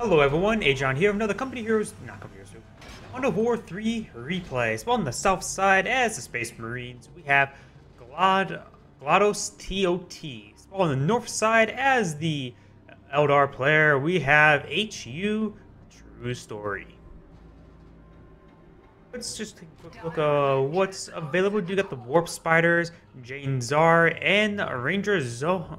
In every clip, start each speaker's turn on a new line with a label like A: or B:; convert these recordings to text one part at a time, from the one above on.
A: Hello everyone, Agion here of another Company Heroes, not Company Heroes, on a War 3 replay. So on the south side, as the Space Marines, we have GaloisToT. So on the north side, as the Eldar player, we have HU TrueStory. Let's just take a quick look at what's available. You got the Warp Spiders, Jane Czar, and Ranger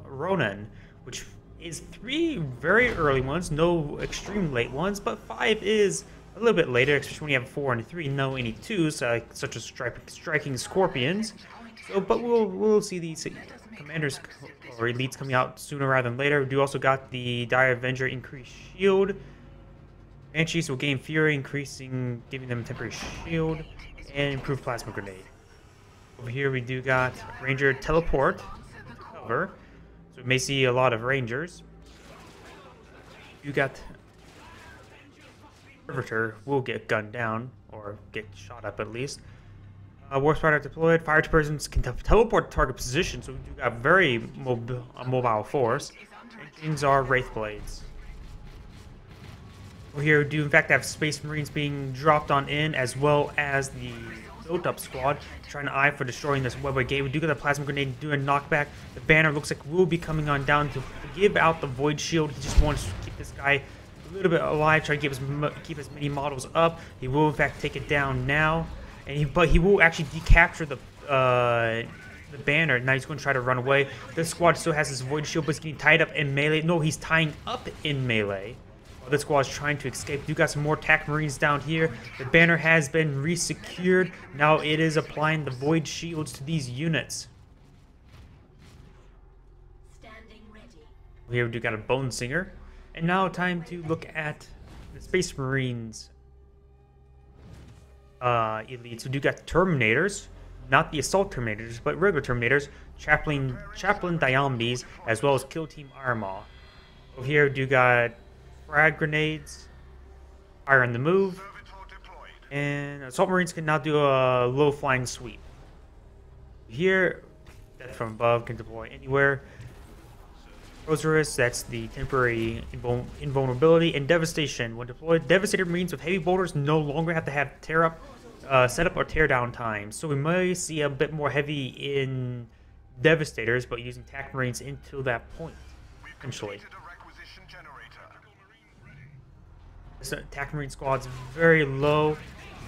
A: Ronan, which is 3 very early ones, no extreme late ones, but 5 is a little bit later, especially when you have 4 and 3, no any 2s, such as striking Scorpions. So, but we'll see these commanders or elites coming out sooner rather than later. We do also got the Dire Avenger increased shield. Banshees will gain Fury, giving them temporary shield, and improved Plasma Grenade. Over here we do got Ranger Teleport cover, so we may see a lot of Rangers. You got Servitor will get gunned down, or get shot up at least. Warp Spider deployed. Fire persons can teleport to target position, so we do got very mobile force. Engines are Wraith Blades. Over here we do in fact have Space Marines being dropped on in, as well as the built-up squad trying to eye for destroying this webway gate. We do get the Plasma Grenade doing knockback. The banner looks like will be coming on down to give out the Void Shield. He just wants to keep this guy a little bit alive, try to keep as many models up. He will in fact take it down now, and but he will actually decapture the banner. Now he's going to try to run away. This squad still has his Void Shield, but he's getting tied up in melee. No, he's tying up in melee. This squad is trying to escape. You got some more TAC Marines down here. The banner has been resecured. Now it is applying the Void Shields to these units.
B: Standing ready.
A: Here we do got a Bone Singer. And now time to look at the Space Marines elites. We do got Terminators. Not the Assault Terminators, but regular Terminators. Chaplain Diombees, as well as Kill Team Armaw. Over here we do got Frag Grenades, Fire on the Move, and Assault Marines can now do a low flying sweep. Here, Death from Above can deploy anywhere. Rosaris, that's the temporary invulnerability, and Devastation. When deployed, Devastator Marines with heavy bolters no longer have to have setup or tear down time. So we may see a bit more heavy in Devastators, but using TAC Marines until that point, essentially. This TAC Marine squad's very low. You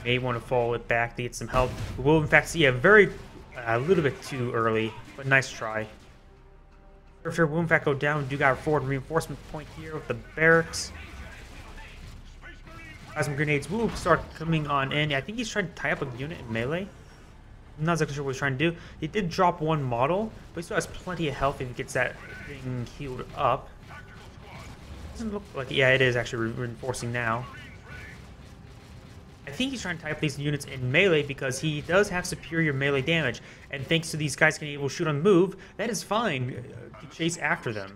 A: may want to follow it back to get some help. We will in fact see a little bit too early, but nice try. Sure will in fact go down. We do got a forward reinforcement point here with the barracks. Plasma grenades will start coming on in. I think he's trying to tie up a unit in melee. I'm not exactly sure what he's trying to do. He did drop one model, but he still has plenty of health if he gets that thing healed up. Doesn't look like, yeah, it is actually reinforcing now. I think he's trying to tie up these units in melee because he does have superior melee damage, and thanks to these guys being able to shoot on move, that is fine to chase after them.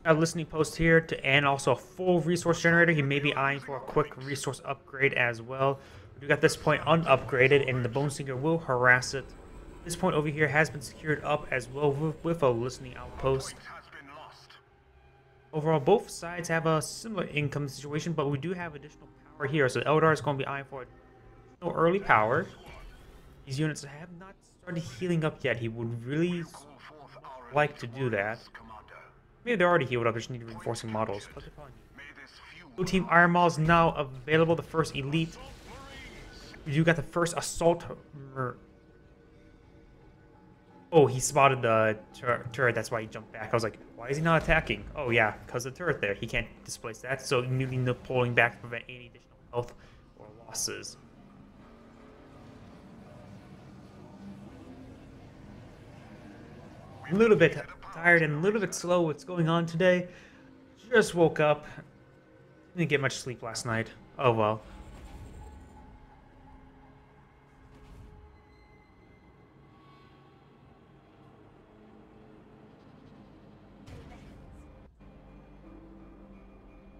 A: A listening post here and also a full resource generator. He may be eyeing for a quick resource upgrade as well. We got this point unupgraded, and the Bone Singer will harass it. This point over here has been secured up as well with a listening outpost. Overall, both sides have a similar income situation, but we do have additional power here. So Eldar is going to be eyeing for no early power. These units have not started healing up yet. He would really like to do that. Maybe they're already healed up. They just need reinforcing models. But they're probably Kill Team Armaw is now available. The first elite. You got the first assault. Oh, he spotted the turret, that's why he jumped back. I was like, why is he not attacking? Oh yeah, because of the turret there. He can't displace that, so immediately pulling back to prevent any additional health or losses. A little bit tired and a little bit slow what's going on today. Just woke up. Didn't get much sleep last night. Oh well.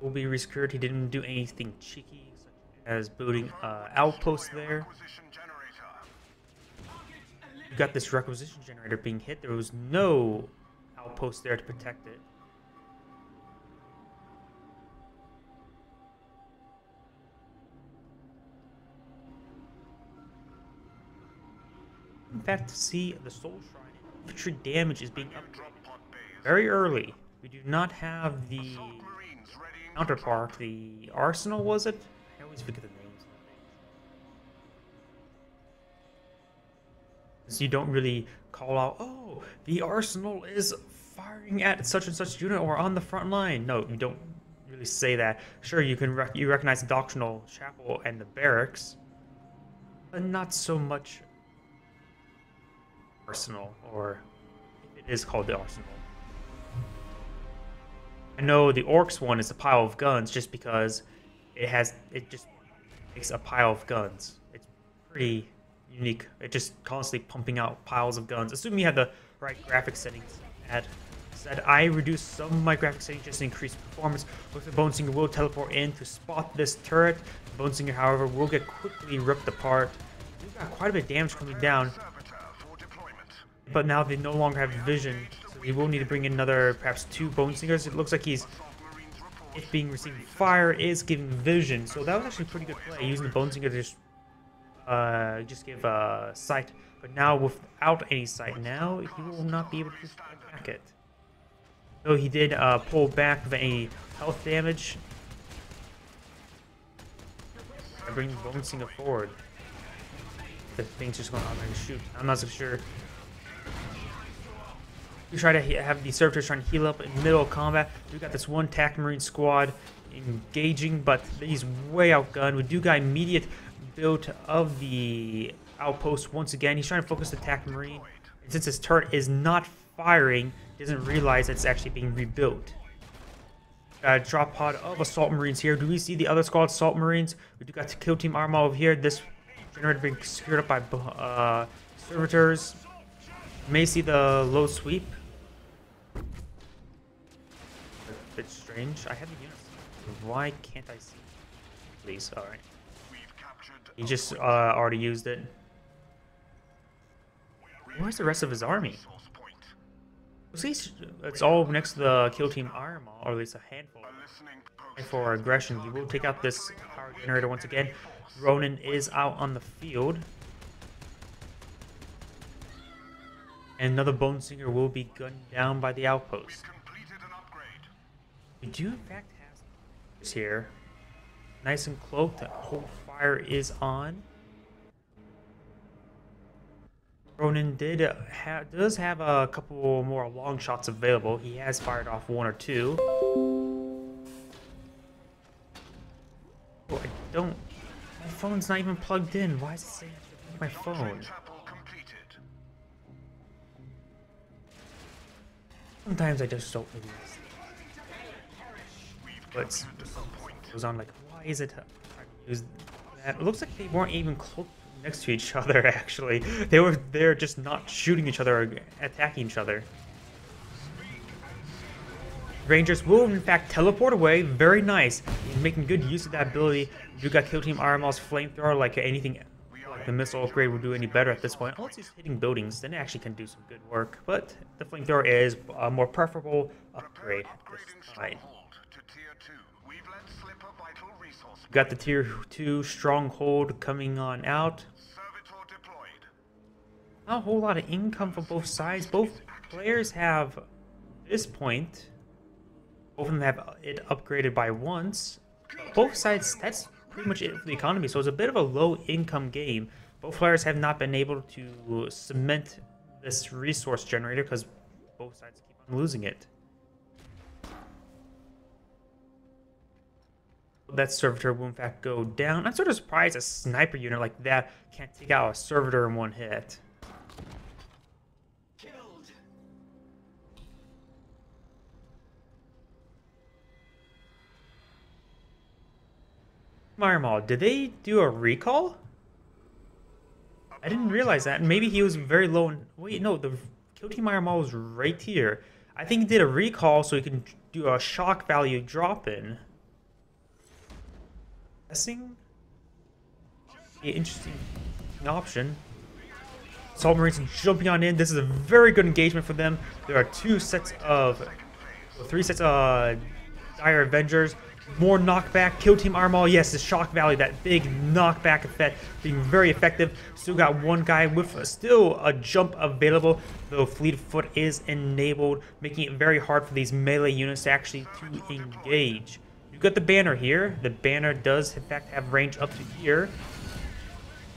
A: Will be resecured. He didn't do anything cheeky, such as building outpost there. You got this requisition generator being hit. There was no outpost there to protect it. in fact see the Soul Shrine. Infantry damage is being upgraded very early. We do not have the counterpart. The Arsenal, was it? I always forget the names. So you don't really call out, oh, the Arsenal is firing at such and such unit or on the front line. No, you don't really say that. Sure, you can you recognize the doctrinal chapel and the barracks, but not so much Arsenal, or if it is called the Arsenal. I know the Orcs one is a pile of guns just because it just makes a pile of guns. It's pretty unique. It just constantly pumping out piles of guns. Assuming you have the right graphic settings. Said I reduced some of my graphic settings just to increase performance. With the Bone Singer will teleport in to spot this turret. The Bone Singer, however, will get quickly ripped apart. We've got quite a bit of damage coming down, but now they no longer have vision, so we will need to bring in another, perhaps 2 Bone Singers. It looks like if being receiving fire is giving vision, so that was actually pretty good play, using the Bone Singer to just give sight. But now without any sight, now he will not be able to attack it. Though he did pull back with any health damage. I bring the Bone Singer forward. The thing's just going on there and shoot. I'm not so sure. We try to have the servitors trying to heal up in the middle of combat. We got this one TAC Marine squad engaging, but he's way outgunned. We do got immediate build of the outpost once again. He's trying to focus the TAC Marine. And since his turret is not firing, he doesn't realize it's actually being rebuilt. Drop pod of Assault Marines here. Do we see the other squad Assault Marines? We do got the Kill Team Armor over here. This generator being secured up by servitors. You may see the low sweep. A bit strange. I have the units. Why can't I see? Please, alright. He just already used it. Where's the rest of his army? It's all next to the Kill Team Armor, or at least a handful. And for aggression, he will take out this power generator once again. Ronan is out on the field. And another Bone Singer will be gunned down by the outpost. We do in fact have this here. Nice and cloaked. That whole fire is on. Ronan does have a couple more long shots available. He has fired off 1 or 2. Oh, I don't... My phone's not even plugged in. Why is it saying my phone? Sometimes I just don't really but it goes on like, why is it hard to use that? It looks like they weren't even close next to each other, actually. They're just not shooting each other or attacking each other. Rangers will in fact teleport away. Very nice. He's making good use of that ability. You got Kill Team Armor's flamethrower, like anything like the missile upgrade will do any better at this point. Unless he's hitting buildings, then it actually can do some good work. But the flamethrower is a more preferable upgrade this time. We got the tier 2 stronghold coming on out. Not a whole lot of income from both sides. Both players have, at this point, both of them have it upgraded by once. Both sides, that's pretty much it for the economy. So it's a bit of a low income game. Both players have not been able to cement this resource generator because both sides keep on losing it. That servitor will in fact go down. I'm sort of surprised a sniper unit like that can't take out a servitor in one hit. Killed. Marmal, did they do a recall? I didn't realize that. Maybe he was very low. Wait, no, the Kill Team Marmal was right here. I think he did a recall so he can do a shock value drop in. Guessing? Yeah, interesting option. Assault Marines jumping on in. This is a very good engagement for them. There are 3 sets of Dire Avengers. More knockback. Kill Team Armor. Yes, the Shock Valley, that big knockback effect being very effective. Still got one guy with still a jump available, though Fleet of Foot is enabled, making it very hard for these melee units to actually engage. You've got the banner here. The banner does, in fact, have range up to here.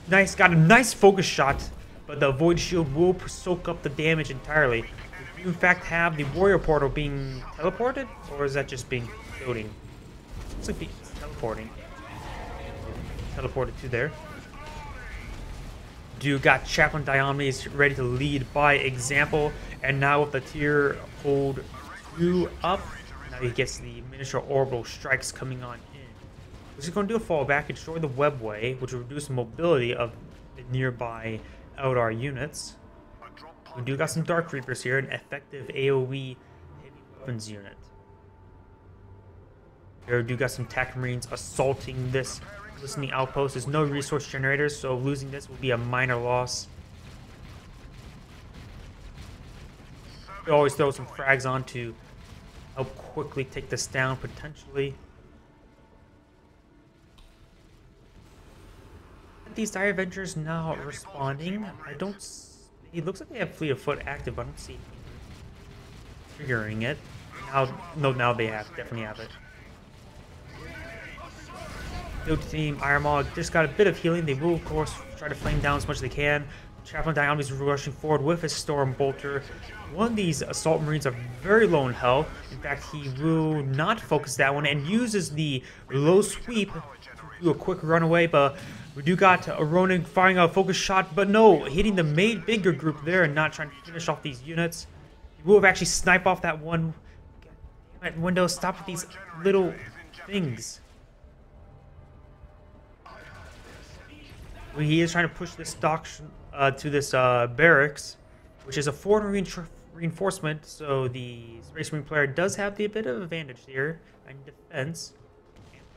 A: Nice, got a nice focus shot, but the Void Shield will soak up the damage entirely. Do you, in fact, have the Warrior Portal being teleported, or is that just being floating? Looks like it's teleporting. Teleported to there. Do got Chaplain Diomedes ready to lead by example, and now with the tier hold 2 up, now he gets the miniature orbital strikes coming on in. This is going to do a fallback and destroy the webway, which will reduce the mobility of the nearby Eldar units. We do got some Dark Reapers here, an effective AoE heavy weapons unit. There do got some Tac Marines assaulting this listening outpost. There's no resource generators, so losing this will be a minor loss. We always throw some frags on to help quickly take this down, potentially. These Dire Avengers now responding. I don't... It looks like they have Fleet of Foot active, but I don't see triggering it. Now, no, now they have. Definitely have it. Build team Iron Maw just got a bit of healing. They will, of course, try to flame down as much as they can. Chaplain Diomedes is rushing forward with his Storm Bolter. One of these Assault Marines are very low in health. In fact, he will not focus that one and uses the low sweep to do a quick runaway. But we do got a Ronin firing a focus shot, but no, hitting the bigger group there and not trying to finish off these units. He will have actually sniped off that one. Damn it, Windows, stop with these little things. He is trying to push this dock to this barracks, which is a forward reinforcement, so the Space Marine player does have the bit of advantage here in defense.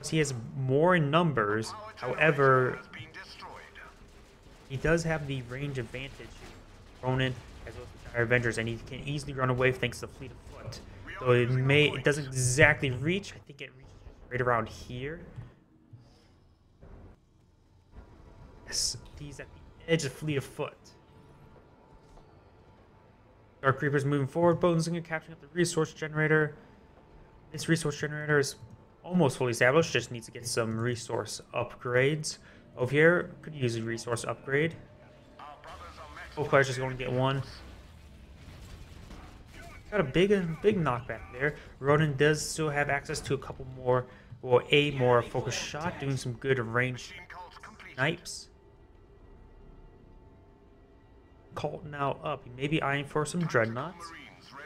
A: He has more in numbers, however, he does have the range advantage. Ronin as well as the Dire Avengers, and he can easily run away thanks to the Fleet of Foot. So it doesn't exactly reach. I think it reaches right around here. Yes, he's at the edge of Fleet of Foot. Dark Reapers moving forward. Bonezinger capturing up the resource generator. This resource generator is almost fully established. Just needs to get some resource upgrades. Over here, could use a resource upgrade. Both players just going to get one. Got a big knockback there. Ronin does still have access to a couple more, or a more focused shot, doing some good ranged snipes. Cult now up. He may be eyeing for some dreadnoughts.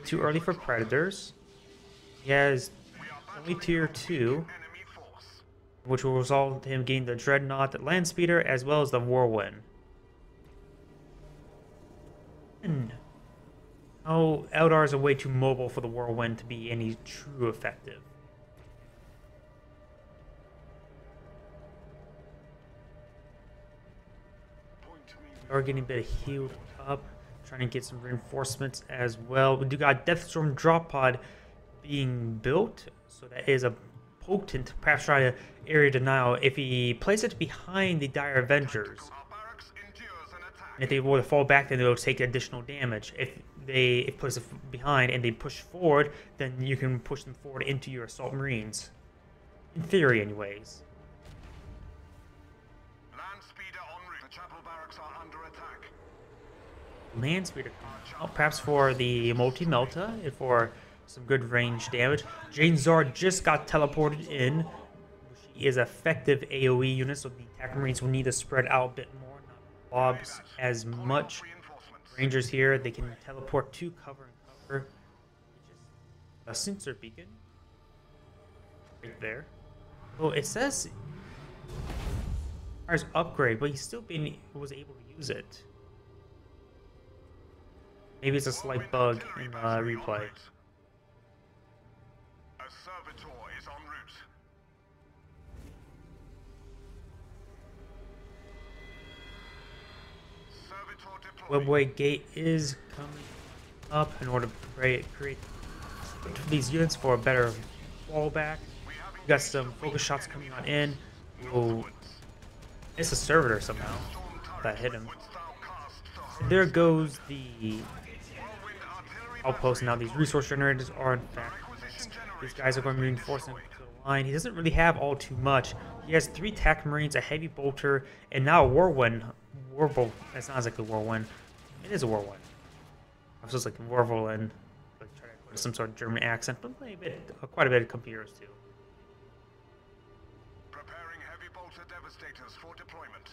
A: Too early for predators. He has only tier 2, which will result in him getting the dreadnought, the land speeder, as well as the whirlwind. Oh, Eldars are way too mobile for the whirlwind to be any true effective. Are getting a bit healed up, trying to get some reinforcements as well. We do got Deathstorm drop pod being built, so that is a potent, perhaps try to area denial if he places it behind the Dire Avengers. And if they were to fall back, then they'll take additional damage. If they place it behind and they push forward, then you can push them forward into your Assault Marines. In theory, anyways. Land speeder, perhaps for the multi-melta and for some good range damage. Jane Zar just got teleported in. She is effective AoE unit, so the attack marines will need to spread out a bit more, not blobs as much. Rangers here, they can teleport to cover and cover. Just a sensor beacon right there. Well, it says requires upgrade, but he still was able to use it. Maybe it's a slight bug in replay. Webway gate is coming up in order to create these units for a better fallback. We got some focus shots coming on in. Oh, it's a servitor somehow that hit him. And there goes the outpost. Now these resource generators are in fact next. These guys are going to be reinforcing the line. He doesn't really have all too much. He has 3 attack marines, a heavy bolter, and now a whirlwind. Warbolt. That sounds like a whirlwind. It is a whirlwind. I was just like whirlwind. Like try to put some sort of German accent, but quite a bit of computers too.
B: Preparing heavy bolter devastators for deployment.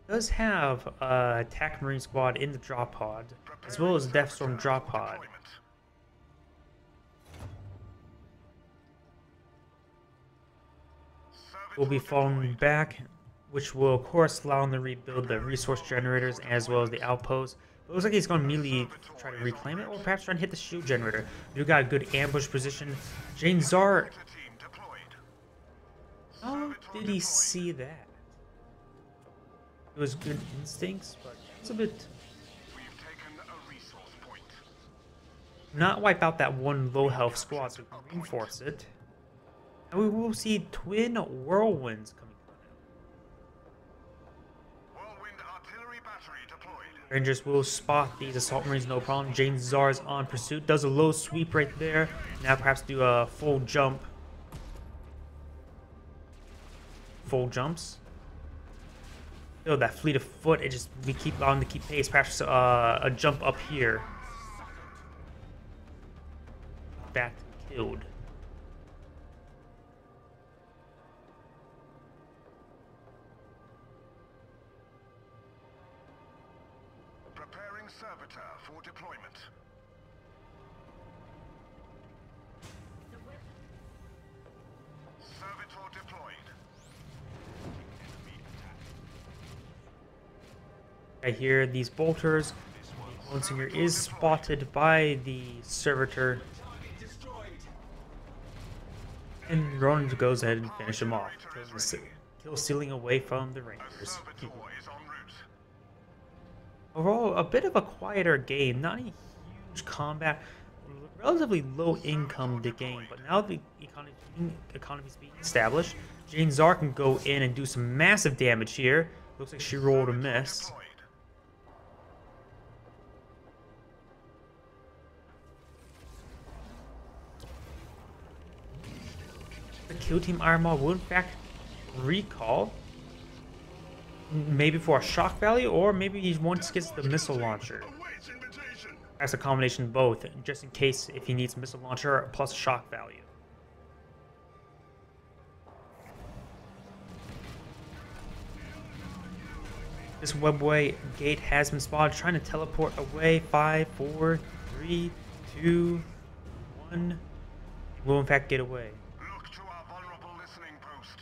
A: Does have attack marine squad in the drop pod, as well as Deathstorm drop pod. Will be falling back, which will of course allow him to rebuild the resource generators as well as the outpost. It looks like he's going to immediately try to reclaim it, or perhaps try and hit the shield generator. You got a good ambush position. Jane Zar. How did he see that? It was good instincts, but it's a bit. Not wipe out that one low health squad, so we can reinforce it. And we will see twin whirlwinds coming from now.
B: Whirlwind artillery battery deployed.
A: Rangers will spot these assault marines, no problem. Jane Zar's on pursuit, does a low sweep right there. Now perhaps do a full jump. Full jumps. Oh, that fleet of foot, it just, we keep on to keep pace. Perhaps a jump up here. Back killed.
B: Preparing servitor for deployment. Servitor deployed.
A: Right here, these bolters. The Onsinger is spotted by the servitor. And Ronan goes ahead and finishes him off. Kill stealing away from the Rangers. Overall, a bit of a quieter game. Not a huge combat. Relatively low income to game. But now the economy's being established. Jane Zar can go in and do some massive damage here. Looks like she rolled a miss. The Kill Team Iron Maw will in fact recall. Maybe for a shock value, or maybe he once gets the missile launcher. That's a combination of both, just in case if he needs missile launcher plus shock value. This webway gate has been spotted, trying to teleport away. 5, 4, 3, 2, 1. Will in fact get away.
B: Look to our vulnerable listening post.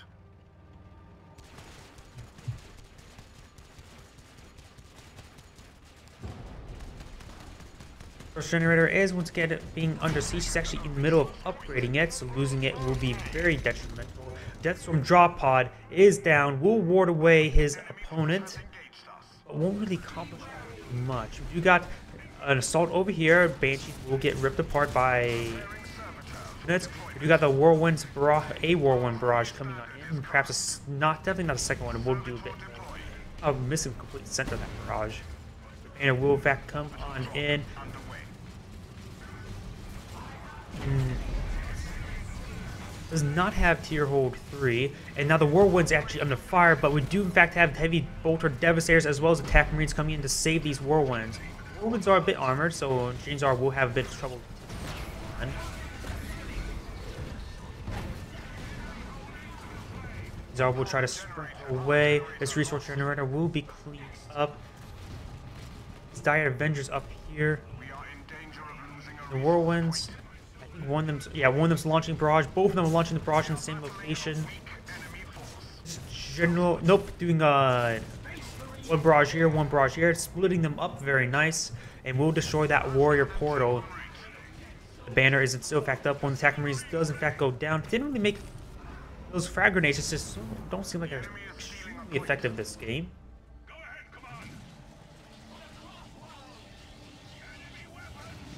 A: First generator is once again being under siege. He's actually in the middle of upgrading it, so losing it will be very detrimental. Deathstorm drop pod is down, will ward away his opponent, but won't really accomplish much. You got an assault over here. Banshees will get ripped apart by units. You got the whirlwind barrage, a whirlwind barrage coming on in. Perhaps definitely not a second one. It will do a bit. I'm missing complete center of that barrage. And it will in fact come on in. Does not have tier hold 3, and now the whirlwind's actually under fire, but we do in fact have heavy bolter devastators as well as attack marines coming in to save these whirlwinds. Whirlwinds are a bit armored, so Jane Zar will have a bit of trouble. Zar will try to sprint away. This resource generator will be cleaned up. These Dire Avengers up here. The whirlwinds. One of them's launching barrage. Both of them are launching the barrage in the same location. Doing one barrage here, one barrage here, splitting them up very nice, and will destroy that warrior portal. The banner isn't still in fact up. One attack marines does in fact go down. Didn't really make those frag grenades. Just don't seem like they're extremely effective this game.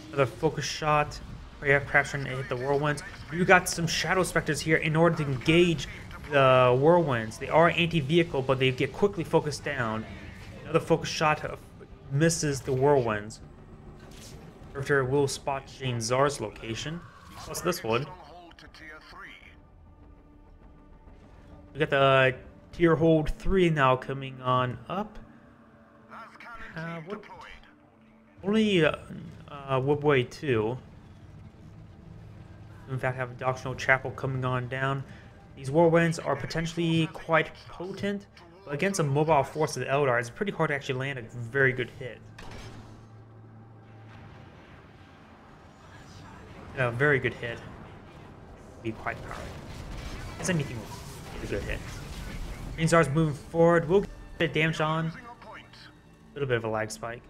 A: Another focus shot. Perhaps trying to hit the whirlwinds. You got some Shadow Specters here in order to engage the Whirlwinds. They are anti-vehicle, but they get quickly focused down. Another focus shot misses the Whirlwinds. Servitor will spot Jane Zar's location. What's this one? We got the tier hold 3 now coming on up. What? Only Woodway 2. In fact, have a doctrinal chapel coming on down. These Whirlwinds are potentially quite potent, but against a mobile force of the Eldar, it's pretty hard to actually land a very good hit. A very good hit would be quite powerful. As anything would be a good hit. Green Czar's moving forward. We'll get a bit of damage on. A little bit of a lag spike.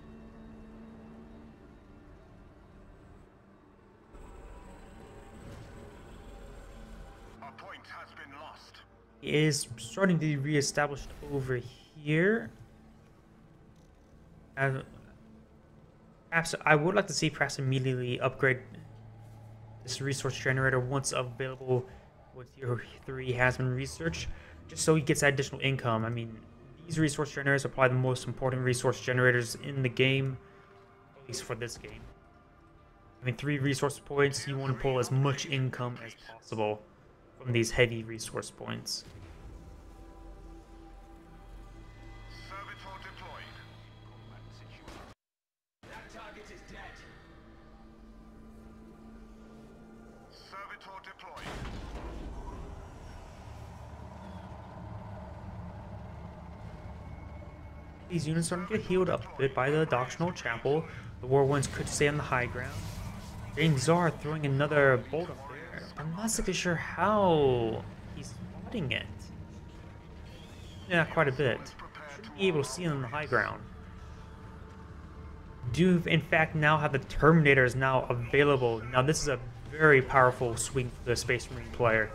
A: He is starting to be re-established over here. Perhaps I would like to see perhaps immediately upgrade this resource generator once available with tier 3 has been researched, just so he gets that additional income. I mean, these resource generators are probably the most important resource generators in the game, at least for this game. I mean, 3 resource points, you want to pull as much income as possible from these heavy resource points. These units are going to get healed up a bit by the doctrinal chapel. The Whirlwinds could stay on the high ground. Jane Zar throwing another bolt up there. I'm not exactly sure how he's spotting it. Yeah, quite a bit. Should be able to see it on the high ground. Do in fact now have the Terminators now available. Now this is a very powerful swing for the Space Marine player.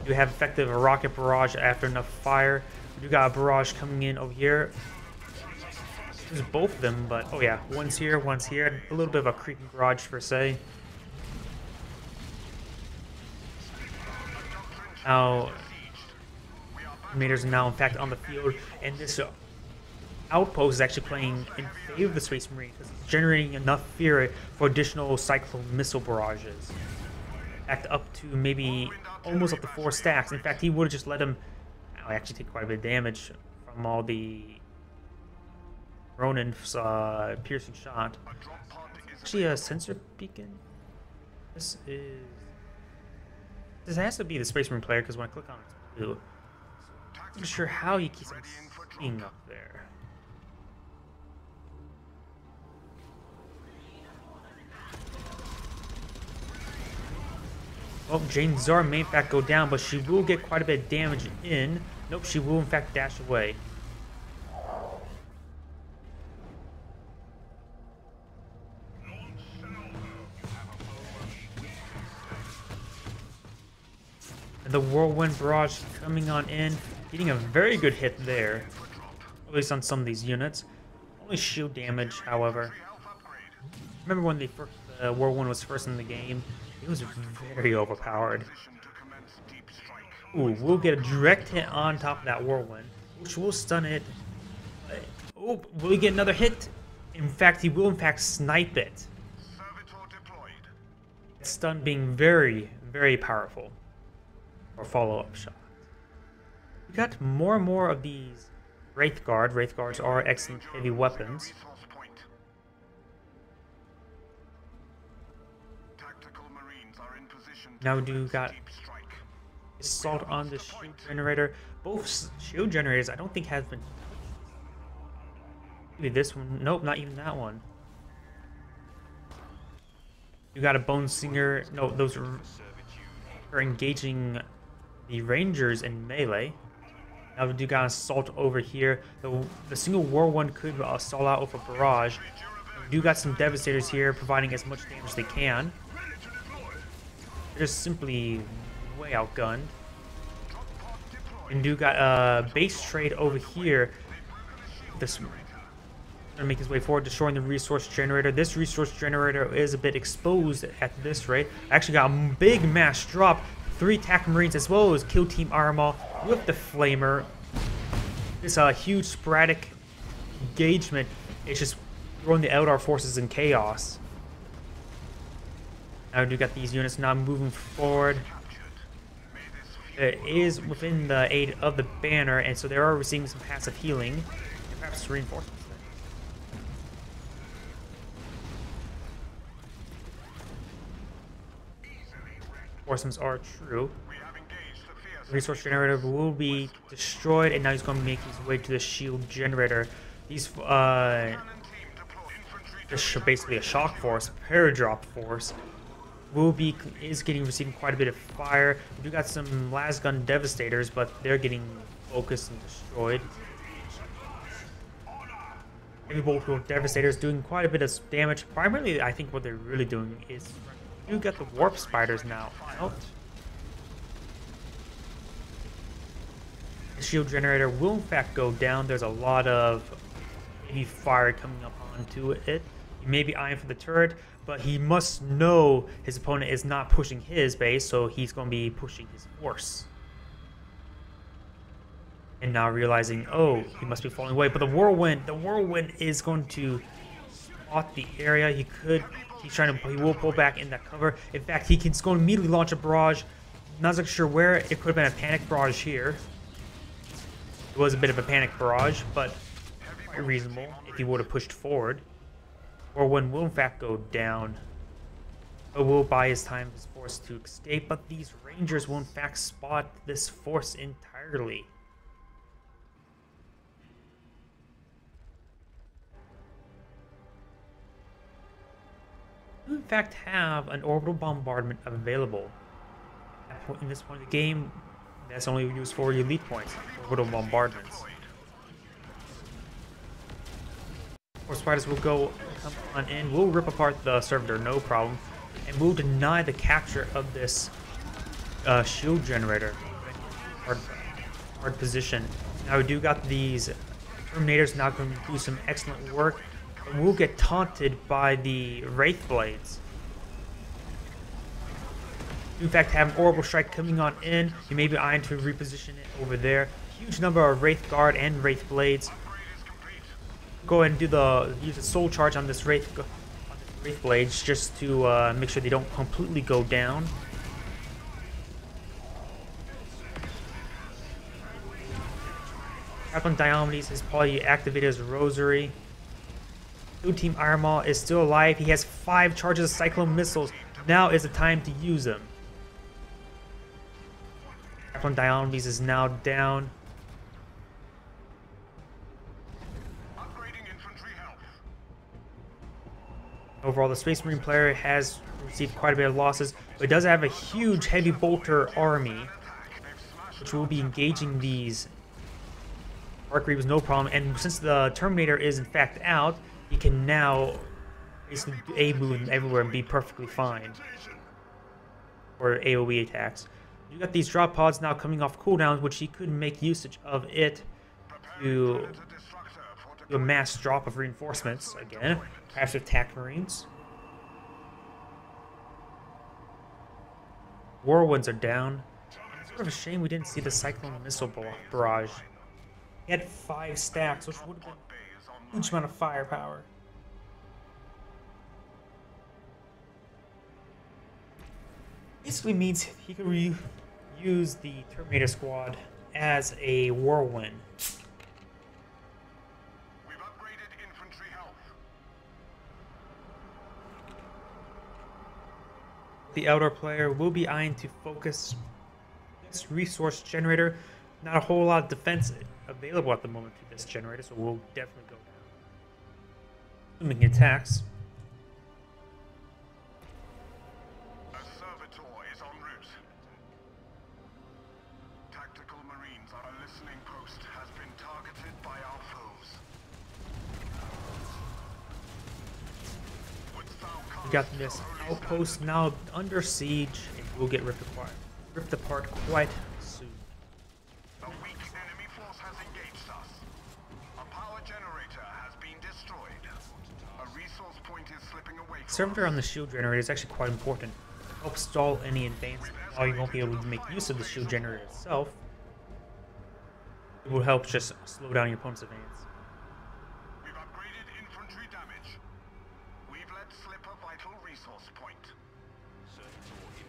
A: You have effective rocket barrage after enough fire. You got a barrage coming in over here. There's both of them, but oh yeah, one's here, one's here. A little bit of a creeping barrage per se. Now, Terminators are now in fact on the field, and this outpost is actually playing in favor of the Space Marine because it's generating enough fear for additional Cyclone missile barrages. In fact, up to maybe almost up to 4 stacks. In fact, he would have just let him actually take quite a bit of damage from all the Ronin's piercing shot. Actually, a sensor beacon. This has to be the Space Marine player because when I click on it, it's blue. I'm not sure how he keeps seeing up there. Well, Jane Zar may in fact go down, but she will get quite a bit of damage in. Nope, she will in fact dash away. And the Whirlwind Barrage coming on in, getting a very good hit there. At least on some of these units. Only shield damage, however. Remember when the Whirlwind was first in the game? It was very overpowered. Ooh, we'll get a direct hit on top of that Whirlwind, which will stun it. Oh, will he get another hit? In fact, he will in fact snipe it. Stun being very, very powerful. Or follow-up shot. We got more and more of these Wraith Guard. Wraith Guards are excellent heavy weapons. Now we do got assault on the shield generator. Both shield generators I don't think has been. Maybe this one. Nope, not even that one. You got a Bone Singer. No, those are engaging the Rangers in melee. Now we do got assault over here. The single Whirlwind could assault out with a barrage. We do got some Devastators here providing as much damage as they can. They're just simply way outgunned. And do got a base trade over here. This Gonna make his way forward, destroying the resource generator. This resource generator is a bit exposed at this rate. Actually got a big mass drop. 3 attack marines as well as kill Team Arma with the flamer. This huge sporadic engagement is just throwing the Eldar forces in chaos. Now we do got these units now moving forward. It is within the aid of the banner, and so they are receiving some passive healing, and perhaps reinforcements. Reinforcements are true. The resource generator will be destroyed, and now he's going to make his way to the shield generator. These this is basically a shock force, paradrop force. Is receiving quite a bit of fire. We do got some lasgun devastators, but they're getting focused and destroyed. Heavy bolt devastators doing quite a bit of damage. Primarily, I think what they're really doing is you got the warp spiders now out. The shield generator will in fact go down. There's a lot of heavy fire coming up onto it. He may be eyeing for the turret, but he must know his opponent is not pushing his base, so he's going to be pushing his force. And now realizing, oh, he must be falling away. But the whirlwind is going to spot the area. He will pull back in that cover. In fact, he's going to immediately launch a barrage. Not exactly sure where. It could have been a panic barrage here. It was a bit of a panic barrage, but quite reasonable if he would have pushed forward. Whirlwind will in fact go down. It will buy his time his force to escape, but these rangers will in fact spot this force entirely. You in fact have an orbital bombardment available. In this point of the game, that's only used for elite points, orbital bombardments. Force fighters will come on in, we'll rip apart the servitor, no problem, and we'll deny the capture of this shield generator. Hard position. Now we do got these Terminators now going to do some excellent work. We'll get taunted by the Wraith Blades. You in fact have an Orbital Strike coming on in. You may be eyeing to reposition it over there. Huge number of Wraith Guard and Wraith Blades. Go ahead and use a Soul Charge on this Wraith Blades just to make sure they don't completely go down. Captain Diomedes has probably activated his Rosary. Blue Team Iron Maw is still alive. He has 5 charges of Cyclone Missiles. Now is the time to use them. Captain Diomedes is now down. Overall, the Space Marine player has received quite a bit of losses, but it does have a huge heavy bolter army, which will be engaging these Arc Reavers no problem. And since the Terminator is in fact out, he can now basically move everywhere and be perfectly fine for AoE attacks. You got these drop pods now coming off cooldowns, which he could make usage of it to do a mass drop of reinforcements again. Perhaps with attack marines. Whirlwinds are down. It's sort of a shame we didn't see the Cyclone Missile barrage. He had 5 stacks, which would have been a huge amount of firepower. Basically means he could use the Terminator squad as a whirlwind. The Eldar player will be eyeing to focus this resource generator. Not a whole lot of defense available at the moment to this generator, so we'll definitely go down. Assuming he attacks.
B: A servitor is en route. Tactical Marines on a listening post has been targeted by our foes.
A: We got this outpost now under siege, and we'll get ripped apart quite soon.
B: A weak enemy force has engaged us. A power generator has been destroyed. A resource point is slipping away from
A: Servitor on the shield generator is actually quite important. Help stall any advance. While you won't be able to make use of the shield generator itself, it will help just slow down your opponent's advance.
B: We've upgraded infantry damage. We've let slip a vital resource point.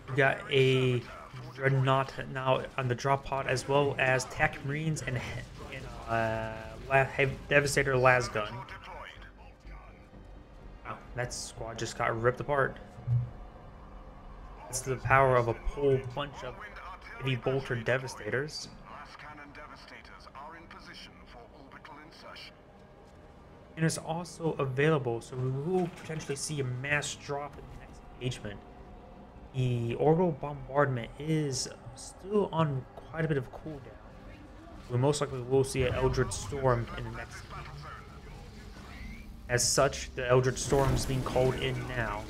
A: We got a dreadnought now on the drop pod, as well as TAC Marines and Devastator Lasgun. Wow, that squad just got ripped apart. That's the power of a whole bunch of heavy bolter Devastators.
B: Lascan Devastators are in position for orbital insertion.
A: And it's also available, so we will potentially see a mass drop in the next engagement. The orbital bombardment is still on quite a bit of cooldown. We most likely will see an Eldritch Storm in the next. As such, the Eldritch Storm is being called in now.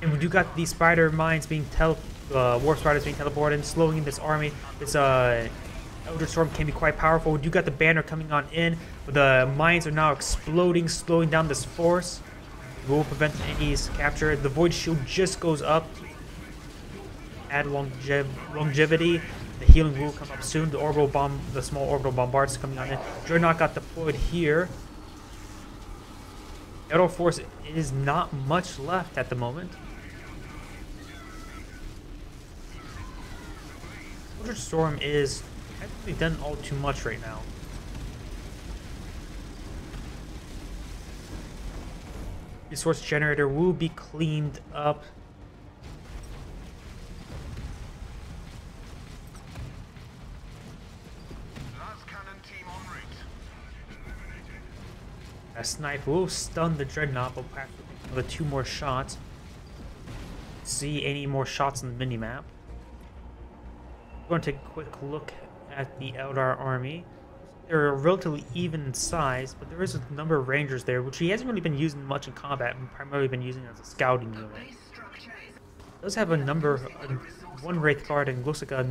A: And we do got these spider mines being warp spiders being teleported and slowing this army. This Eldritch Storm can be quite powerful. We do got the banner coming on in, but the mines are now exploding, slowing down this force. We will prevent enemy's capture. The Void Shield just goes up. Add longevity. The healing will come up soon. The small orbital bombards coming on in. Dreadnought got deployed here. Eldar force is not much left at the moment. Eldritch Storm is hasn't done all too much right now. Resource generator will be cleaned up.
B: Last cannon team en route.
A: A snipe will stun the dreadnought, but perhaps with 2 more shots. See any more shots on the minimap. We're going to take a quick look at the Eldar army. They're relatively even in size, but there is a number of rangers there, which he hasn't really been using much in combat, and primarily been using as a scouting unit. Does have a number, one Wraith Guard, and looks like a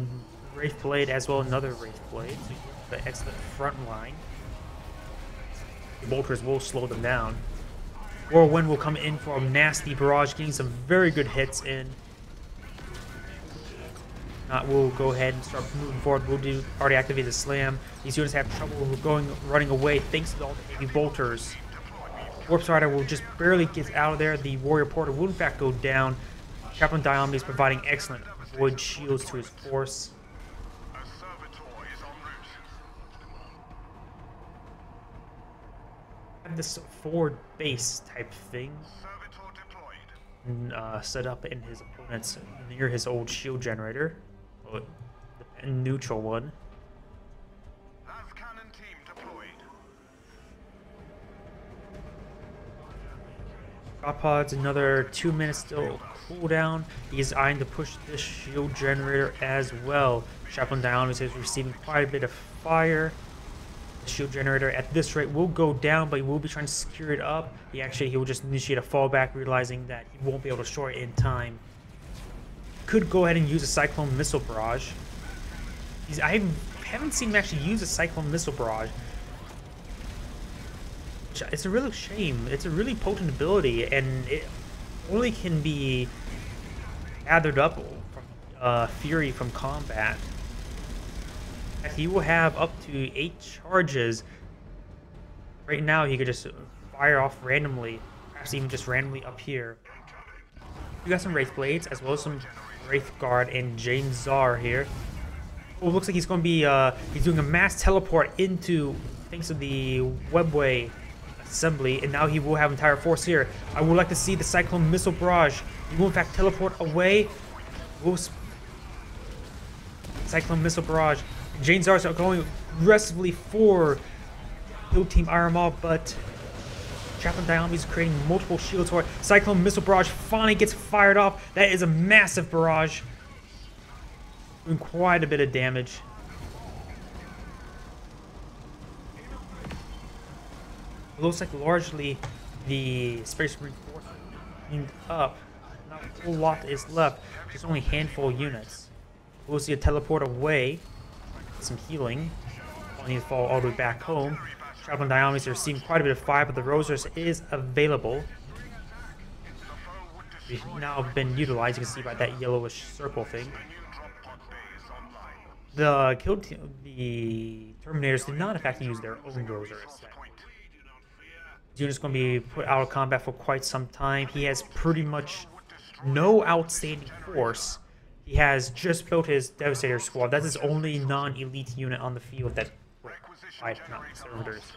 A: Wraith Blade as well, another Wraith Blade. So you have the excellent front line. The bolters will slow them down. Whirlwind will come in for a nasty barrage, getting some very good hits in. We'll go ahead and start moving forward. We'll already activate the slam. These units have trouble running away thanks to all the heavy bolters. Warp Strider will just barely get out of there. The Warrior Porter will in fact go down. Chaplain Diomedes providing excellent void shields to his force.
B: A servitor is en route.
A: Have this forward base type thing
B: Servitor deployed.
A: set up in his opponent's near his old shield generator. The neutral one.
B: Last cannon team deployed.
A: Drop pods, another 2 minutes still cooldown. He's eyeing to push this shield generator as well. Chaplain Diomedes is receiving quite a bit of fire. The shield generator at this rate will go down, but he will be trying to secure it up. He will just initiate a fallback, realizing that he won't be able to shore it in time. Could go ahead and use a Cyclone Missile Barrage. I haven't seen him actually use a Cyclone Missile Barrage. It's a real shame. It's a really potent ability, and it only can be gathered up from Fury from combat. He will have up to 8 charges. Right now, he could just fire off randomly, perhaps even just randomly up here. We got some Wraith Blades, as well as some Wraith Guard and James Czar here. Oh, it looks like he's going to be he's doing a mass teleport into, thanks to the webway assembly, and now he will have entire force here. I would like to see the Cyclone Missile Barrage. He will in fact teleport away. Cyclone Missile Barrage. James Czar are going aggressively for Build Team Iron Maw, but Chaplain Diomedes is creating multiple shields for it. Cyclone Missile Barrage finally gets fired off. That is a massive barrage. Doing quite a bit of damage. It looks like largely the Space Marine force is cleaned up. Not a whole lot is left. Just only a handful of units. We'll see a teleport away. Some healing. need to fall all the way back home. Traveling Diomedes are seeing quite a bit of fire, but the Rosers is available. We've now been utilized, you can see by that yellowish circle thing. The Terminators did not in fact use their own Rosers. This unit's going to be put out of combat for quite some time. He has pretty much no outstanding force. He has just built his Devastator squad. That's his only non-elite unit on the field that fight not servitors.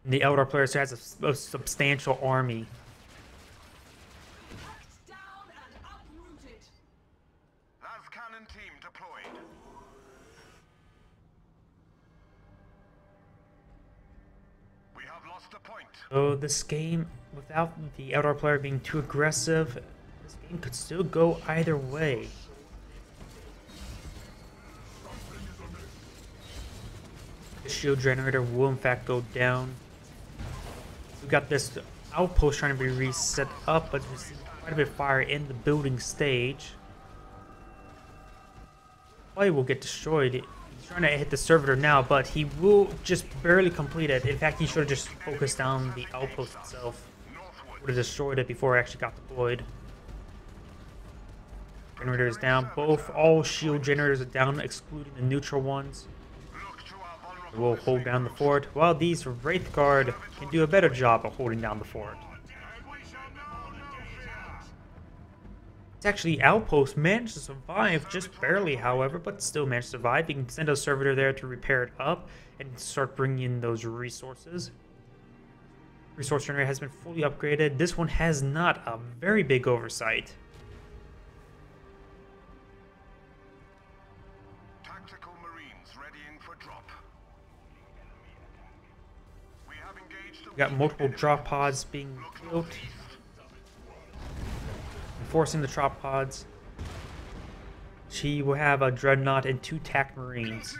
A: And the Eldar player has a substantial army.
B: Cannon team deployed. We have lost a point.
A: So this game, without the Eldar player being too aggressive, this game could still go either way. The shield generator will in fact go down. We've got this outpost trying to be reset up, but we're seeing quite a bit of fire in the building stage. Probably will get destroyed. He's trying to hit the servitor now, but he will just barely complete it. In fact, he should have just focused on the outpost itself. Would have destroyed it before it actually got deployed. Generator is down. All shield generators are down, excluding the neutral ones. We'll hold down the fort, while these Wraith Guard can do a better job of holding down the fort. It's actually Outpost managed to survive, just barely however, but still managed to survive. You can send a servitor there to repair it up and start bringing in those resources. Resource generator has been fully upgraded. This one has not, a very big oversight.
B: Tactical Marines readying for drop. We have engaged.
A: We got multiple drop pods being built. Enforcing the drop pods. She will have a Dreadnought and 2 TAC Marines.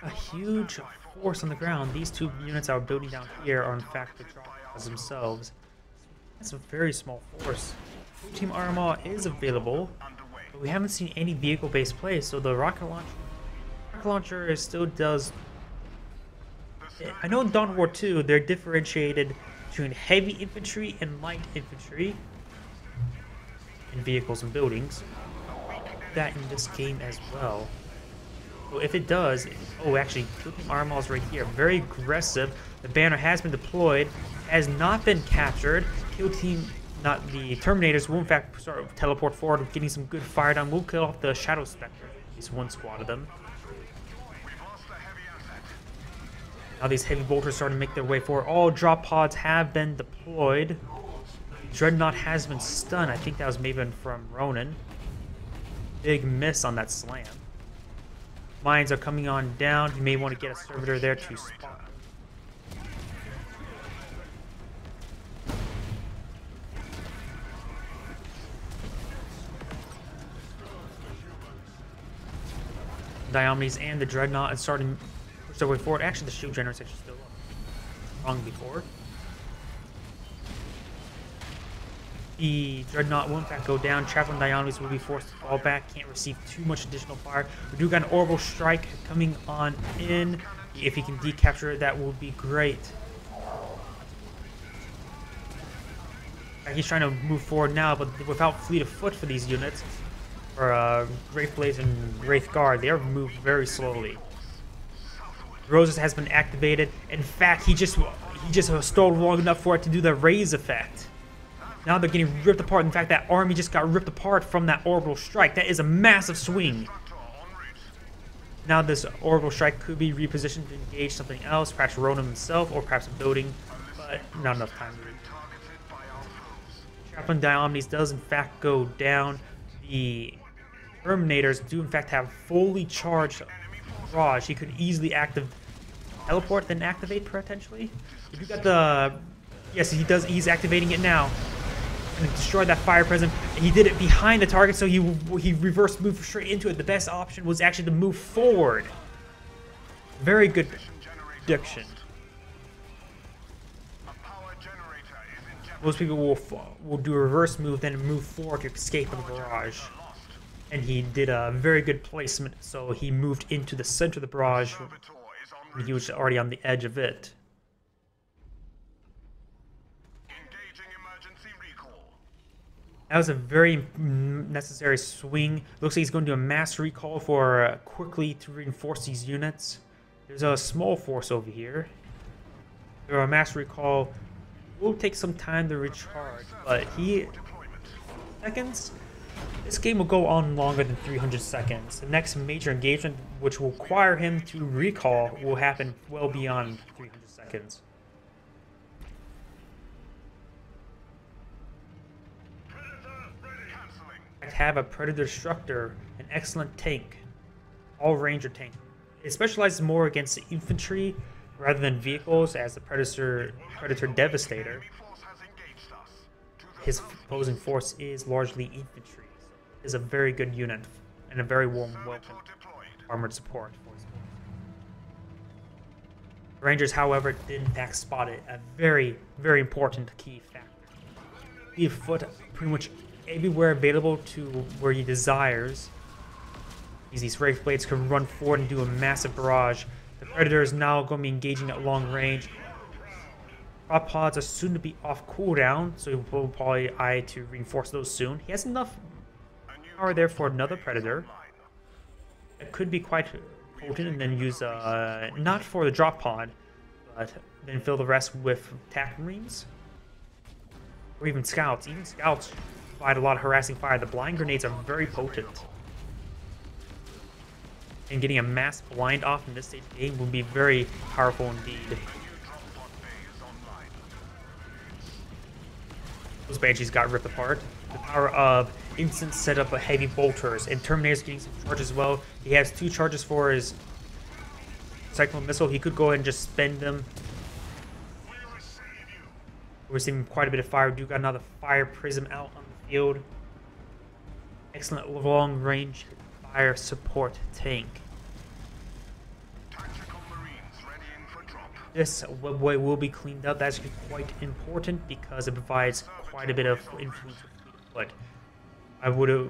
A: A huge force on the ground. These 2 units I was building down here are in fact the drop pods themselves. That's a very small force. Team Armor is available, but we haven't seen any vehicle-based play, so the rocket launcher still does. I know in Dawn War 2 they're differentiated between heavy infantry and light infantry in vehicles and buildings. That in this game as well. So if it does, oh actually, Team Armor is right here, very aggressive. The banner has been deployed, has not been captured. Kill team. Not the Terminators will in fact start teleport forward, getting some good fire down. We'll kill off the Shadow Spectre. At least 1 squad of them. Now these heavy bolters starting to make their way forward. All drop pods have been deployed. Dreadnought has been stunned. I think that was maybe from Ronan. Big miss on that slam. Mines are coming on down. You may want to get a servitor there to spawn. Diomedes and the Dreadnought and starting to push their way forward. Actually, the shield generators actually still up. Wrong before. The Dreadnought will in fact go down. Traveling Diomedes will be forced to fall back. Can't receive too much additional fire. We do got an orbital strike coming on in. If he can decapture it, that will be great. He's trying to move forward now, but without fleet of foot for these units. Or Wraith Blades and Wraith Guard, they are moved very slowly. Roses has been activated. In fact, he just stalled long enough for it to do the raise effect. Now they're getting ripped apart. In fact, that army just got ripped apart from that orbital strike. That is a massive swing. Now this orbital strike could be repositioned to engage something else, perhaps Ronan himself, or perhaps a building, but not enough time. Chaplain Diomedes does in fact go down. The Terminators do in fact have fully charged barrage. He could easily teleport, then activate potentially. If you got the, yes, he does. He's activating it now. And destroy that fire present. He did it behind the target, so he reverse moved straight into it. The best option was actually to move forward. Very good prediction. Most people will do a reverse move, then move forward to escape the barrage. And he did a very good placement, so he moved into the center of the barrage when he was already on the edge of it. That was a very necessary swing. Looks like he's going to do a mass recall for quickly to reinforce these units. There's a small force over here. There are mass recall. Will take some time to recharge, but seconds. This game will go on longer than 300 seconds. The next major engagement, which will require him to recall, will happen well beyond 300 seconds. I have a Predator Destructor, an excellent tank, all ranger tank. It specializes more against the infantry rather than vehicles, as the Predator Devastator. His opposing force is largely infantry. So it is a very good unit and a very warm welcome armored support for his force. Rangers, however, did in fact spot it, a very, very important key factor. Be foot pretty much everywhere available to where he desires. These Wraith Blades can run forward and do a massive barrage. The Predator is now going to be engaging at long range. Prop pods are soon to be off cooldown, so he will probably eye to reinforce those soon. He has enough power there for another Predator. It could be quite potent, and then use, not for the drop pod, but then fill the rest with attack marines. Or even scouts. Even scouts provide a lot of harassing fire. The blind grenades are very potent. And getting a mass blind off in this stage of the game will be very powerful indeed. Those Banshees got ripped apart. The power of instant setup of heavy bolters, and Terminator's getting some charges as well. He has 2 charges for his Cyclone Missile. He could go ahead and just spend them. We're receiving quite a bit of fire. We do got another Fire Prism out on the field. Excellent long range fire support tank. This webway will be cleaned up. That's quite important because it provides quite a bit of influence with foot. I would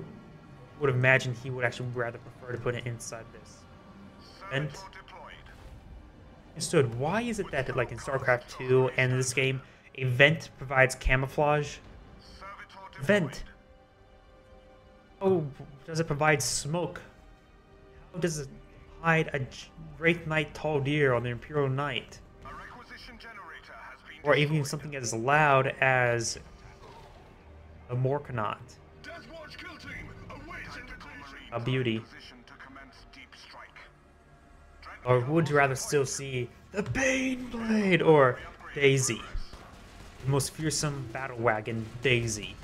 A: imagine he would actually rather prefer to put it inside this vent. Understood. Why is it that, like in StarCraft 2 and in this game, a vent provides camouflage? Vent. Oh, does it provide smoke? How does it hide a Wraith Knight Tall Deer on the Imperial Knight? Or even something as loud as a Morkanaut. A beauty. Or would you rather still see the Baneblade or Daisy? The most fearsome battle wagon, Daisy.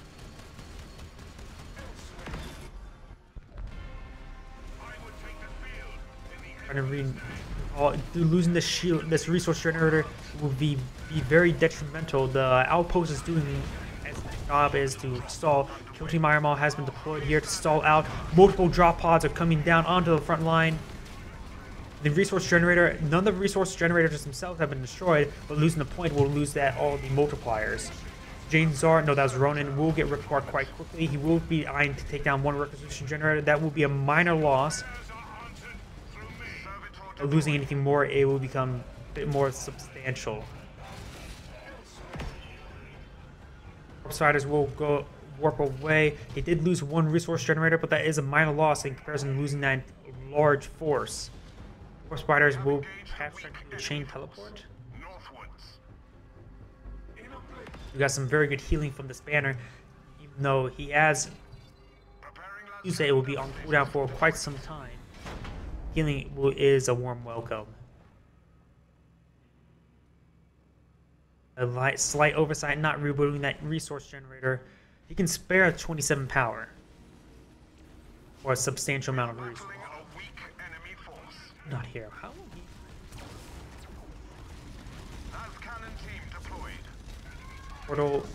A: Losing this shield, this resource generator, will be very detrimental. The outpost is doing its job is to stall. Kill Team Iron Maul has been deployed here to stall out. Multiple drop pods are coming down onto the front line. The resource generator, none of the resource generators themselves have been destroyed, but losing the point will lose all the multipliers. Jane Zar, no, that was Ronan, will get ripped apart quite quickly. He will be eyeing to take down one requisition generator. That will be a minor loss. Losing anything more, it will become a bit more substantial. Warp Spiders will go warp away. They did lose one resource generator, but that is a minor loss in comparison to losing that large force. Warp Spiders will perhaps try to do a chain teleport. We got some very good healing from this banner, even though he has Tuesday, it will be on cooldown for quite some time. Healing is a warm welcome. A slight oversight, not rebooting that resource generator. He can spare 27 power. Or a substantial amount of resource. Not here. How will he... Portal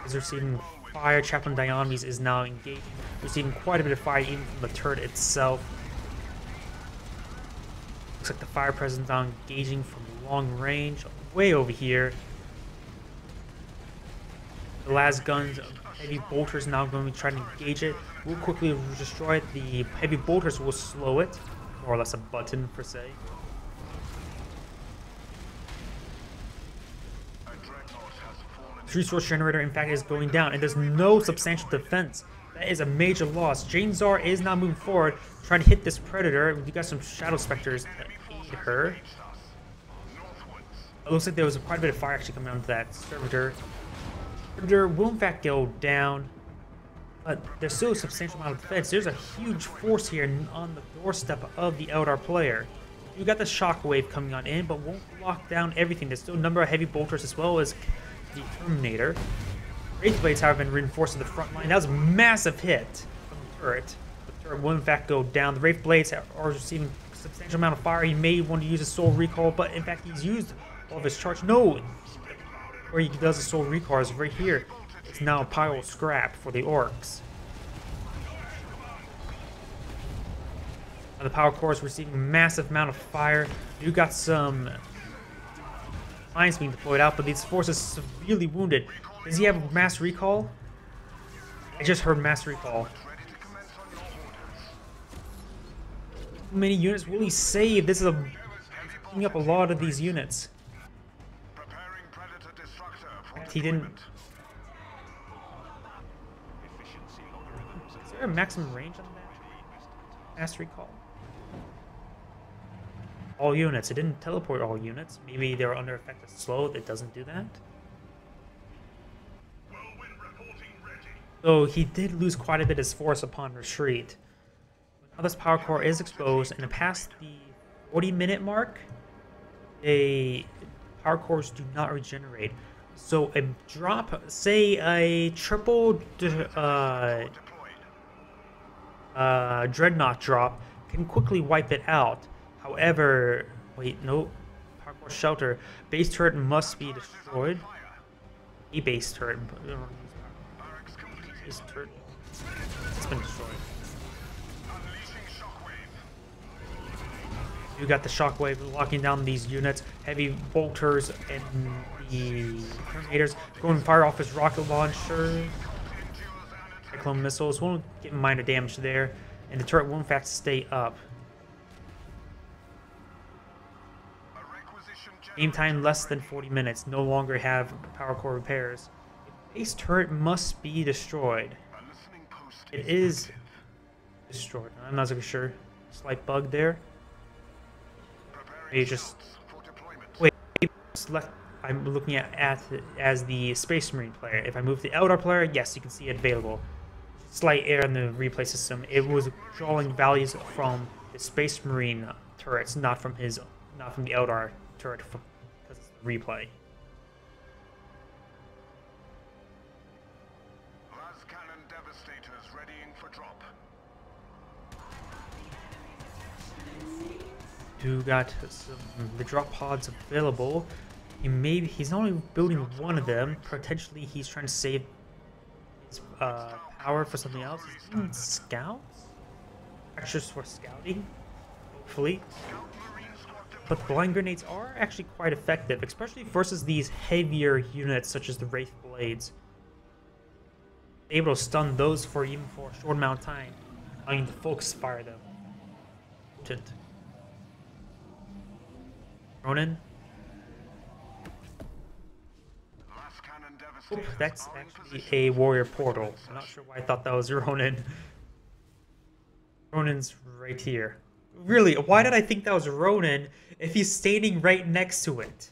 A: is receiving fire. Chaplain Diomedes is now engaging, receiving quite a bit of fire even from the turret itself. Looks like the fire presence now engaging from long range, way over here. The last guns of heavy bolters now going to be trying to engage it. We'll quickly destroy it. The heavy bolters will slow it, more or less a button per se. Resource generator, in fact, is going down, and there's no substantial defense. That is a major loss. Jane Czar is now moving forward, trying to hit this predator. We got some Shadow Specters to aid her. It looks like there was quite a bit of fire actually coming onto that servitor. Predator will in fact go down, but there's still a substantial amount of defense. There's a huge force here on the doorstep of the Eldar player. You got the shockwave coming on in, but won't lock down everything. There's still a number of heavy bolters as well as the Terminator. Wraith Blades have been reinforced to the front line. That was a massive hit from the turret. The turret will in fact go down. The Wraith Blades are receiving a substantial amount of fire. He may want to use a soul recall, but in fact he's used all of his charge. No! Where he does a soul recall is right here. It's now a pile of scrap for the orcs. Now the power core is receiving a massive amount of fire. You got some lines being deployed out, but these forces severely wounded. Does he have mass recall? I just heard mass recall. How many units will he save? This is picking up a lot of these units. He didn't. Is there a maximum range on that? Mass recall. All units. It didn't teleport all units. Maybe they were under effect of slow. It doesn't do that. So he did lose quite a bit of his force upon retreat. Now this power core is exposed, and past the 40-minute mark, power cores do not regenerate. So a drop, say a triple dreadnought drop, can quickly wipe it out. However, wait, no, power core shelter. Base turret must be destroyed. A base turret. Base turret. It's been destroyed. You got the shockwave locking down these units. Heavy bolters and the Terminators going to fire off his rocket launcher. Cyclone missiles won't get minor damage there, and the turret will in fact stay up. Game time less than 40 minutes. No longer have power core repairs. The base turret must be destroyed. It is destroyed. I'm not so sure. Slight bug there. Maybe just wait. Select. I'm looking at it as the Space Marine player. If I move the Eldar player, yes, you can see it available. Slight error in the replay system. It was drawing values from the Space Marine turrets, not from the Eldar turret, because it's the replay.
B: Las Cannon Devastators readying for drop.
A: You got the drop pods available. He's only building one of them. Potentially, he's trying to save his power for something else. He's doing scouts? Extras for scouting, hopefully. But blind grenades are actually quite effective, especially versus these heavier units such as the Wraith Blades. Able to stun those for even for a short amount of time. I mean, the focus fire them. Potent. Ronin. Oop, that's actually a warrior portal. I'm not sure why I thought that was Ronin. Ronin's right here. Really, why did I think that was Ronin if he's standing right next to it?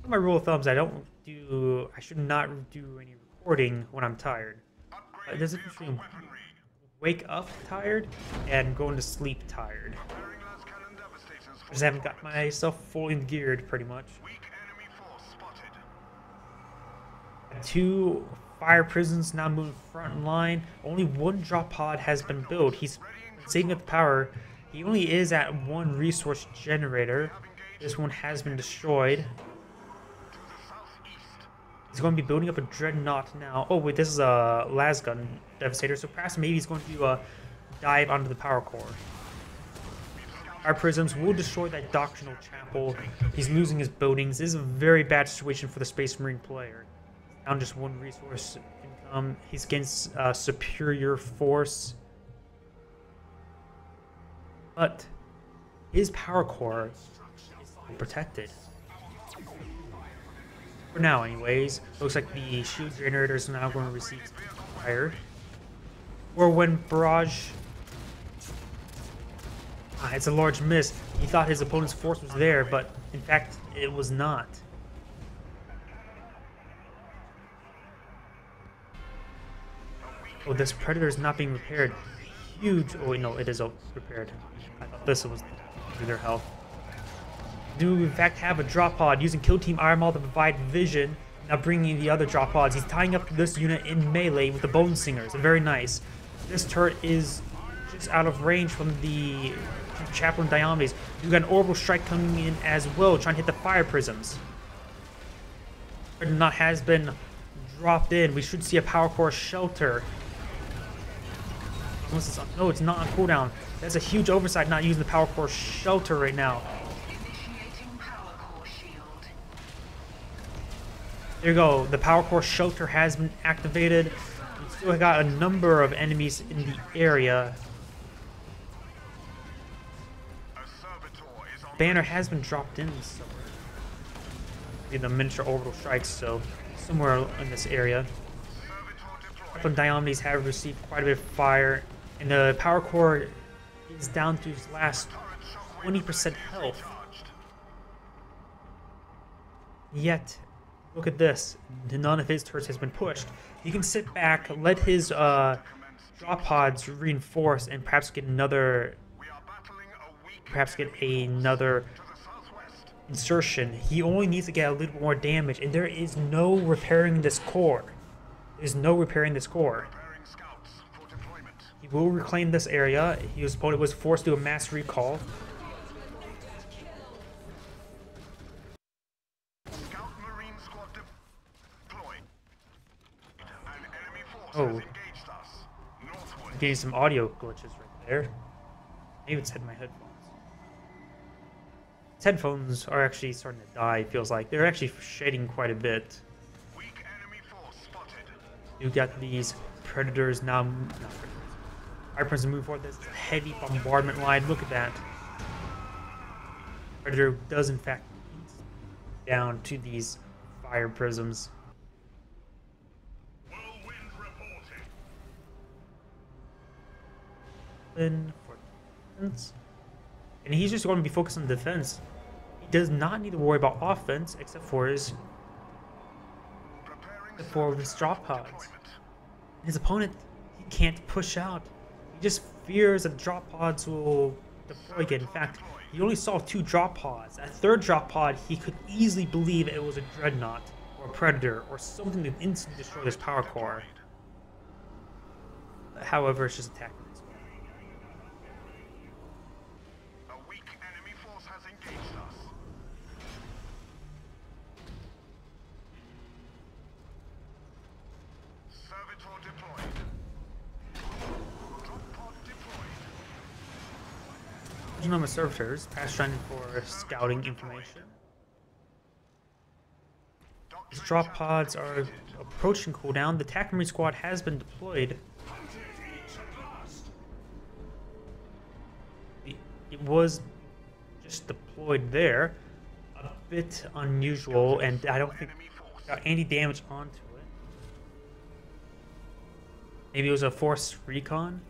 A: My rule of thumbs, I should not do any recording when I'm tired. There's a difference between wake up tired and going to sleep tired. I just haven't got myself fully geared, pretty much. Two fire prisons now moving front line. Only one drop pod has been built. He's saving up the power. He only is at one resource generator. This one has been destroyed. He's going to be building up a dreadnought now. Oh wait, this is a lasgun devastator. So perhaps maybe he's going to dive onto the power core. Our prisms will destroy that doctrinal chapel. He's losing his buildings. This is a very bad situation for the Space Marine player. Down just one resource income. He's against superior force. But his power core is protected. For now, anyways. Looks like the shield generator is now going to receive fire. Or when barrage... it's a large miss. He thought his opponent's force was there, but in fact, it was not. Oh, this predator is not being repaired. Huge. Oh, wait, no, it is repaired. I thought this was their health. Do in fact have a drop pod using Kill Team Iron Maul to provide vision. Now bringing the other drop pods. He's tying up this unit in melee with the Bone Singers. Very nice. This turret is just out of range from the Chaplain Diomedes. You got an orbital strike coming in as well, trying to hit the fire prisms. Not has been dropped in. We should see a power core shelter. Unless it's on, no, it's not on cooldown. That's a huge oversight not using the power core shelter right now. There you go. The power core shelter has been activated. We still got a number of enemies in the area. Banner has been dropped in somewhere. The miniature orbital strikes, so somewhere in this area. From Diomedes have received quite a bit of fire, and the power core is down to its last 20% health. Yet, look at this. None of his turrets has been pushed. You can sit back, let his drop pods reinforce, and perhaps get another insertion. He only needs to get a little bit more damage, and there is no repairing this core. There's no repairing this core. He will reclaim this area. His opponent was forced to do a mass recall. Oh, getting some audio glitches right there. Maybe it's hitting my headphones. His headphones are actually starting to die, it feels like. They're actually shading quite a bit. You got these predators now. Our predators move forward. There's a heavy bombardment line. Look at that. Predator does, in fact, down to these fire prisms. For defense. And he's just going to be focused on defense. He does not need to worry about offense except for his drop pods. His opponent, he can't push out. He just fears that drop pods will deploy again. In fact, he only saw 2 drop pods. That third drop pod, he could easily believe it was a dreadnought or a predator or something that instantly destroyed his power core. However, it's just attacking. Number of servitors, pass shining for scouting information. His drop pods are approaching cooldown. The attack marine squad has been deployed. It was just deployed there. A bit unusual, and I don't think it got any damage onto it. Maybe it was a forced recon.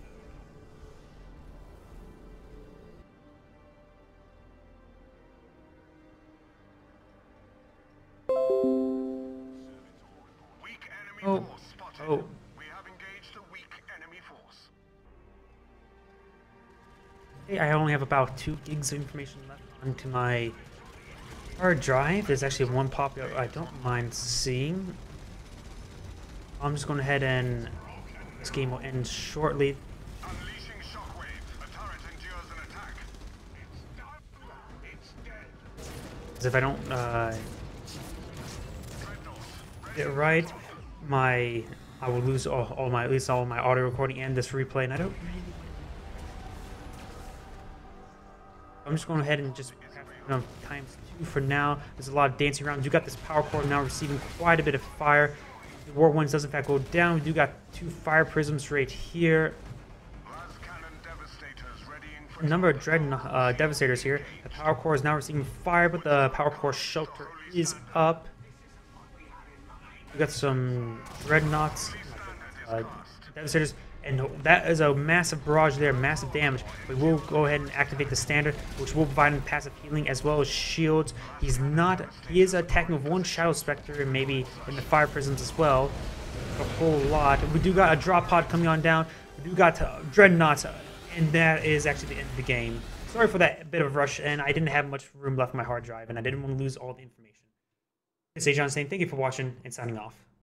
A: Oh.
B: We have engaged a weak enemy force.
A: Okay, I only have about 2 gigs of information left onto my hard drive. There's actually one pop I don't mind seeing. I'm just going ahead and this game will end shortly.
B: Unleashing shockwave. A turret endures an attack.
A: Because if I don't get it right, I will lose all my audio recording and this replay, and I don't really I'm just going ahead and just times 2 for now. There's a lot of dancing around. You got this power core now receiving quite a bit of fire. The War Ones does in fact go down. We do got 2 fire prisms right here. A number of Devastators here. The power core is now receiving fire, but the power core shelter is up. We got some Dreadnoughts, Devastators, and that is a massive barrage there, massive damage. We will go ahead and activate the standard, which will provide him passive healing as well as shields. He is attacking with 1 Shadow Spectre and maybe in the fire prisms as well. A whole lot. We do got a drop pod coming on down. We do got Dreadnoughts. And that is actually the end of the game. Sorry for that bit of rush, and I didn't have much room left on my hard drive, and I didn't want to lose all the information. It's Agion saying thank you for watching and signing off.